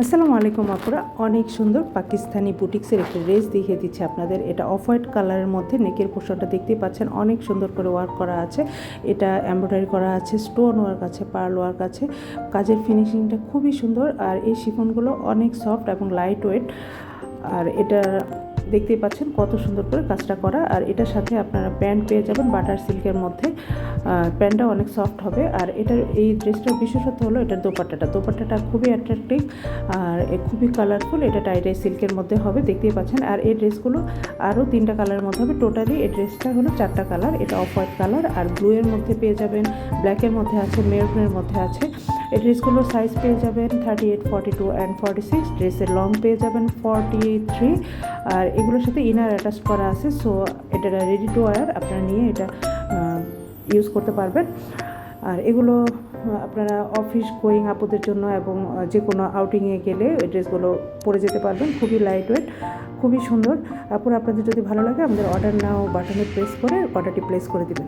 আসসালামু আলাইকুম আপুরা, অনেক সুন্দর পাকিস্তানি বুটিক্সের একটা ড্রেস দেখিয়ে দিচ্ছে আপনাদের। এটা অফ হোয়াইট কালারের মধ্যে নেকের পোর্শনটা দেখতেই পাচ্ছেন, অনেক সুন্দর করে ওয়ার্ক করা আছে। এটা এমব্রয়ডারি করা আছে, স্টোন ওয়ার্ক আছে, পার্ল ওয়ার্ক আছে। কাজের ফিনিশিংটা খুবই সুন্দর, আর এই শিফনগুলো অনেক সফট এবং লাইট ওয়েট। আর এটা দেখতেই পাচ্ছেন কত সুন্দর করে কাজটা করা। আর এটার সাথে আপনারা প্যান্ট পেয়ে যাবেন বাটার সিল্কের মধ্যে। প্যান্টটা অনেক সফট হবে। আর এটার এই ড্রেসটার বিশেষত্ব হলো এটার দোপাট্টাটা খুবই অ্যাট্রাকটিভ আর খুবই কালারফুল। এটা টাইডাই সিল্কের মধ্যে হবে, দেখতেই পাচ্ছেন। আর এই ড্রেসগুলো আরও 3টা কালারের মধ্যে হবে। টোটালি এই ড্রেসটা হলো 4টা কালার। এটা অফ হোয়াইট কালার, আর ব্লু এর মধ্যে পেয়ে যাবেন, ব্ল্যাকের মধ্যে আছে, মেরুনের মধ্যে আছে। এই ড্রেসগুলোর সাইজ পেয়ে যাবেন 38, 42 অ্যান্ড 46। ড্রেসের লং পেয়ে যাবেন 43। আর এগুলোর সাথে ইনার অ্যাটাচ করা আছে। সো এটা রেডি টু ওয়্যার, আপনারা নিয়ে এটা ইউজ করতে পারবেন। আর এগুলো আপনারা অফিস গোয়িং আপুদের জন্য এবং যে কোনো আউটিংয়ে গেলে এই ড্রেসগুলো পরে যেতে পারবেন। খুবই লাইট ওয়েট, খুবই সুন্দর। আপুরা, আপনাদের যদি ভালো লাগে আমাদের অর্ডার নাও বাটনে প্রেস করে অর্ডারটি প্লেস করে দেবেন।